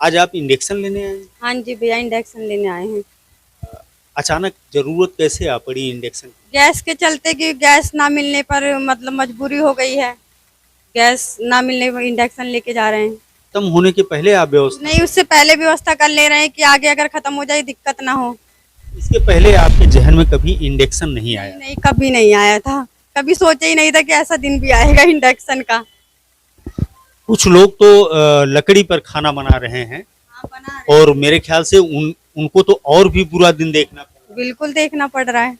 आज आप इंडक्शन लेने आए हैं? हाँ जी भैया, इंडक्शन लेने आए हैं। अचानक जरूरत कैसे आ पड़ी इंडक्शन की? गैस के चलते कि गैस ना मिलने पर मतलब मजबूरी हो गई है। गैस ना मिलने पर इंडक्शन लेके जा रहे हैं। खत्म होने के पहले आप व्यवस्था नहीं, कर उससे पहले व्यवस्था कर ले रहे हैं कि आगे अगर खत्म हो जाए दिक्कत ना हो। इसके पहले आपके जहन में कभी इंडक्शन नहीं नहीं आया? नहीं, कभी नहीं आया था। कभी सोचा ही नहीं था कि ऐसा दिन भी आएगा इंडक्शन का। कुछ लोग तो लकड़ी पर खाना बना रहे हैं हाँ, बना रहे और मेरे ख्याल से उनको तो और भी बुरा दिन देखना पड़ा। हैं। बिल्कुल देखना पड़ रहा है।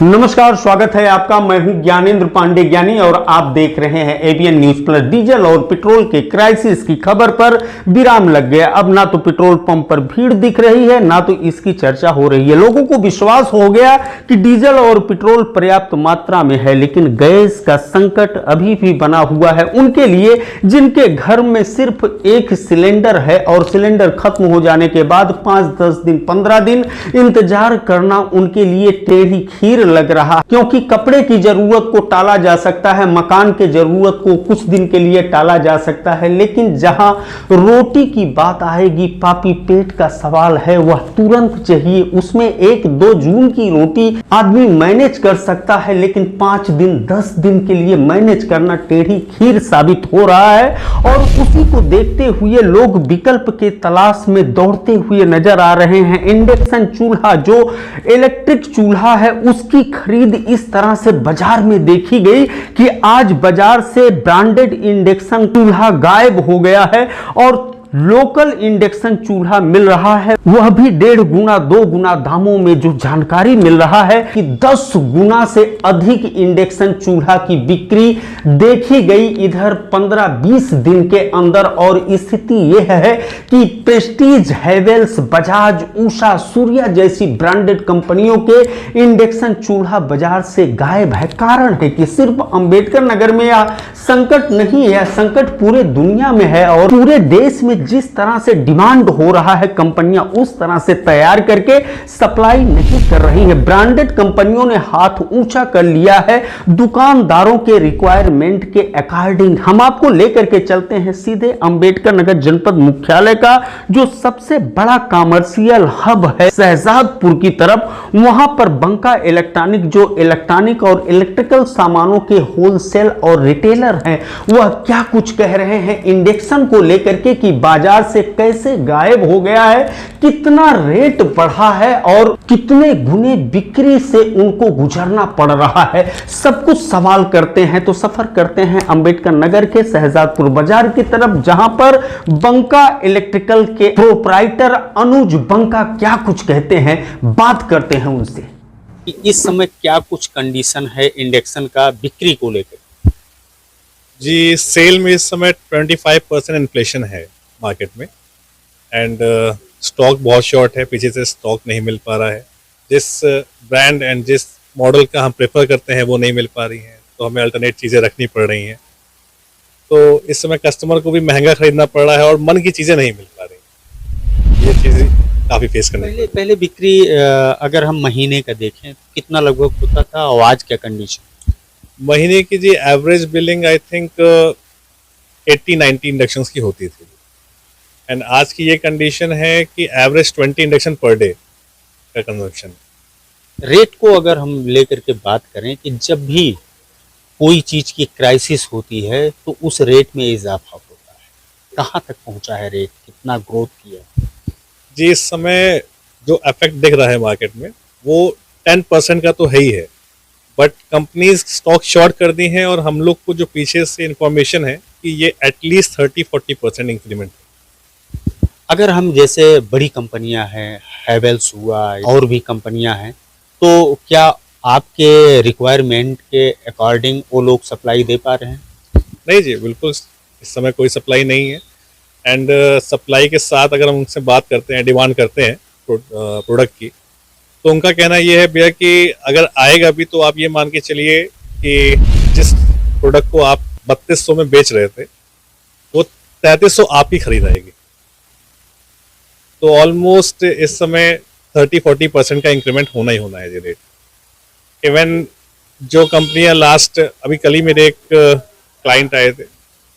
नमस्कार, स्वागत है आपका। मैं हूं ज्ञानेंद्र पांडे ज्ञानी और आप देख रहे हैं एबीएन न्यूज प्लस। डीजल और पेट्रोल के क्राइसिस की खबर पर विराम लग गया। अब ना तो पेट्रोल पंप पर भीड़ दिख रही है, ना तो इसकी चर्चा हो रही है। लोगों को विश्वास हो गया कि डीजल और पेट्रोल पर्याप्त मात्रा में है, लेकिन गैस का संकट अभी भी बना हुआ है उनके लिए जिनके घर में सिर्फ एक सिलेंडर है और सिलेंडर खत्म हो जाने के बाद 5-10 दिन 15 दिन इंतजार करना उनके लिए टेढ़ी खीर लग रहा। क्योंकि कपड़े की जरूरत को टाला जा सकता है, मकान के जरूरत को कुछ दिन के लिए टाला जा सकता है, लेकिन जहां रोटी की बात आएगी, पापी पेट का सवाल है, वह तुरंत चाहिए। उसमें 1-2 जून की रोटी आदमी मैनेज कर सकता है, लेकिन 5 दिन 10 दिन के लिए मैनेज करना टेढ़ी खीर साबित हो रहा है। और उसी को देखते हुए लोग विकल्प के तलाश में दौड़ते हुए नजर आ रहे हैं। इंडक्शन चूल्हा, जो इलेक्ट्रिक चूल्हा है, उसकी खरीद इस तरह से बाजार में देखी गई कि आज बाजार से ब्रांडेड इंडक्शन चूल्हा गायब हो गया है और लोकल इंडक्शन चूल्हा मिल रहा है, वह भी 1.5 गुना 2 गुना दामों में। जो जानकारी मिल रहा है कि 10 गुना से अधिक इंडक्शन चूल्हा की बिक्री देखी गई इधर 15-20 दिन के अंदर। और स्थिति यह है कि प्रेस्टीज, हैवेल्स, बजाज, उषा, सूर्या जैसी ब्रांडेड कंपनियों के इंडक्शन चूल्हा बाजार से गायब है। कारण है कि सिर्फ अंबेडकर नगर में यह संकट नहीं है, संकट पूरे दुनिया में है और पूरे देश में जिस तरह से डिमांड हो रहा है, कंपनियां उस तरह से तैयार करके सप्लाई नहीं कर रही है। ब्रांडेड कंपनियों ने हाथ ऊंचा कर लिया है दुकानदारों के रिक्वायरमेंट के अकॉर्डिंग। हम आपको लेकर के चलते हैं सीधे अंबेडकर नगर जनपद मुख्यालय का जो सबसे बड़ा कॉमर्शियल हब है, शहजादपुर की तरफ। वहां पर बंका इलेक्ट्रॉनिक, जो इलेक्ट्रॉनिक और इलेक्ट्रिकल सामानों के होलसेल और रिटेलर हैं, वह क्या कुछ कह रहे हैं इंडक्शन को लेकर के कि बाजार से कैसे गायब हो गया है, कितना रेट बढ़ा है और कितने गुने बिक्री से उनको गुजरना पड़ रहा है। सब कुछ सवाल करते हैं तो सफर करते हैं अंबेडकर नगर के शहजादपुर बाजार की तरफ, जहां पर बंका इलेक्ट्रिकल के प्रोप्राइटर अनुज बंका क्या कुछ कहते हैं, बात करते हैं उनसे कि इस समय क्या कुछ कंडीशन है इंडक्शन का बिक्री को लेकर? जी, सेल में इस समय 25% इन्फ्लेशन है मार्केट में एंड स्टॉक बहुत शॉर्ट है। पीछे से स्टॉक नहीं मिल पा रहा है। जिस ब्रांड एंड जिस मॉडल का हम प्रेफर करते हैं वो नहीं मिल पा रही हैं, तो हमें अल्टरनेट चीज़ें रखनी पड़ रही हैं। तो इस समय कस्टमर को भी महंगा खरीदना पड़ रहा है और मन की चीज़ें नहीं मिल पा रही। ये चीज़ें काफ़ी फेस करनी पहले पहले बिक्री अगर हम महीने का देखें तो कितना लगभग होता था और आज क्या कंडीशन? महीने की जी average billing I think 80-90 inductions की होती थी एंड आज की ये कंडीशन है कि एवरेज 20 इंडक्शन पर डे का कंजम्पशन। रेट को अगर हम लेकर के बात करें कि जब भी कोई चीज की क्राइसिस होती है तो उस रेट में इजाफा होता है, कहाँ तक पहुंचा है रेट, कितना ग्रोथ किया? जी, इस समय जो इफेक्ट दिख रहा है मार्केट में वो 10% का तो है ही है, बट कंपनीज स्टॉक शॉर्ट कर दी हैं और हम लोग को जो पीछे से इंफॉर्मेशन है कि ये एटलीस्ट 30-40% इंक्रीमेंट है। अगर हम जैसे बड़ी कंपनियां हैं, हैवेल्स हुआ और भी कंपनियां हैं, तो क्या आपके रिक्वायरमेंट के अकॉर्डिंग वो लोग सप्लाई दे पा रहे हैं? नहीं जी, बिल्कुल इस समय कोई सप्लाई नहीं है एंड सप्लाई के साथ अगर हम उनसे बात करते हैं, डिमांड करते हैं प्रोडक्ट की, तो उनका कहना ये है भैया कि अगर आएगा भी तो आप ये मान के चलिए कि जिस प्रोडक्ट को आप 3200 में बेच रहे थे वो 3300 आप ही खरीद आएगी। तो ऑलमोस्ट इस समय 30-40% का इंक्रीमेंट होना ही होना है ये रेट। इवन जो कंपनियां लास्ट अभी कल ही मेरे एक क्लाइंट आए थे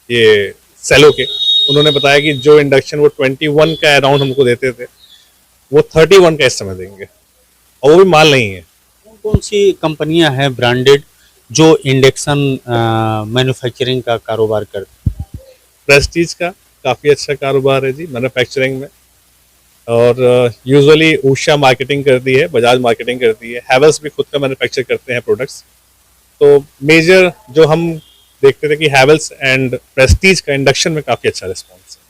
ये सेलो के, उन्होंने बताया कि जो इंडक्शन वो 21 का अराउंड हमको देते थे, वो 31 का इस समय देंगे, और वो भी माल नहीं है। कौन कौन सी कंपनियां हैं ब्रांडेड जो इंडक्शन मैन्युफैक्चरिंग का कारोबार करती हैं? प्रेस्टीज का काफ़ी अच्छा कारोबार है जी मैन्युफैक्चरिंग में, और यूजुअली उषा मार्केटिंग करती है, बजाज मार्केटिंग करती है, हैवेल्स भी खुद का मैन्युफैक्चर करते हैं प्रोडक्ट्स। तो मेजर जो हम देखते थे कि हैवेल्स एंड प्रेस्टीज का इंडक्शन में काफ़ी अच्छा रिस्पॉन्स है,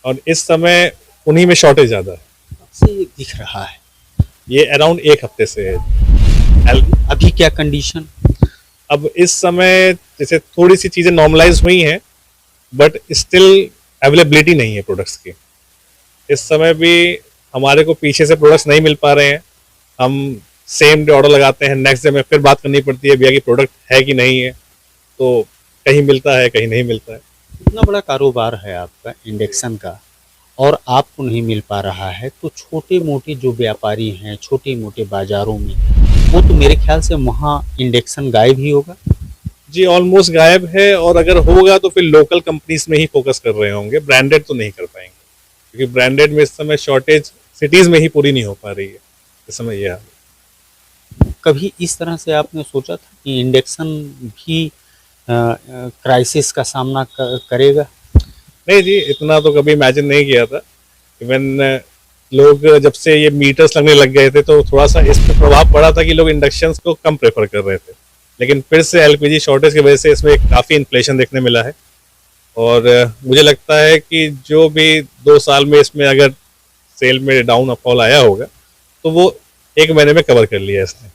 और इस समय उन्हीं में शॉर्टेज ज़्यादा है। से दिख रहा है। ये अराउंड एक हफ्ते से है। अभी क्या कंडीशन? अब इस समय जैसे थोड़ी सी चीज़ें नॉर्मलाइज हुई हैं, बट स्टिल अवेलेबिलिटी नहीं है प्रोडक्ट्स की। इस समय भी हमारे को पीछे से प्रोडक्ट्स नहीं मिल पा रहे हैं। हम सेम डे ऑर्डर लगाते हैं, नेक्स्ट डे में फिर बात करनी पड़ती है भैया कि प्रोडक्ट है कि नहीं है, तो कहीं मिलता है कहीं नहीं मिलता है। इतना बड़ा कारोबार है आपका इंडक्शन का और आपको नहीं मिल पा रहा है, तो छोटे मोटे जो व्यापारी हैं छोटे मोटे बाजारों में, वो तो मेरे ख्याल से वहाँ इंडक्शन गायब ही होगा। जी ऑलमोस्ट गायब है, और अगर होगा तो फिर लोकल कंपनीज में ही फोकस कर रहे होंगे, ब्रांडेड तो नहीं कर पाएंगे, क्योंकि ब्रांडेड में इस समय शॉर्टेज सिटीज में ही पूरी नहीं हो पा रही है इस समय। यह कभी इस तरह से आपने सोचा था कि इंडक्शन भी क्राइसिस का सामना करेगा? नहीं जी, इतना तो कभी इमेजिन नहीं किया था। इवन लोग जब से ये मीटर्स लगने लग गए थे तो थोड़ा सा इस पर प्रभाव पड़ा था कि लोग इंडक्शंस को कम प्रेफर कर रहे थे, लेकिन फिर से एलपीजी शॉर्टेज की वजह से इसमें काफ़ी इन्फ्लेशन देखने मिला है, और मुझे लगता है कि जो भी 2 साल में इसमें अगर सेल में डाउन फॉल आया होगा तो वो 1 महीने में कवर कर लिया इसने।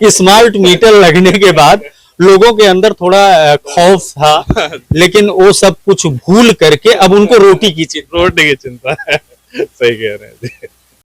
स्मार्ट मीटर लगने के बाद लोगों के अंदर थोड़ा खौफ था, लेकिन वो सब कुछ भूल करके अब उनको रोटी की चिंता है। सही कह रहे हैं जी।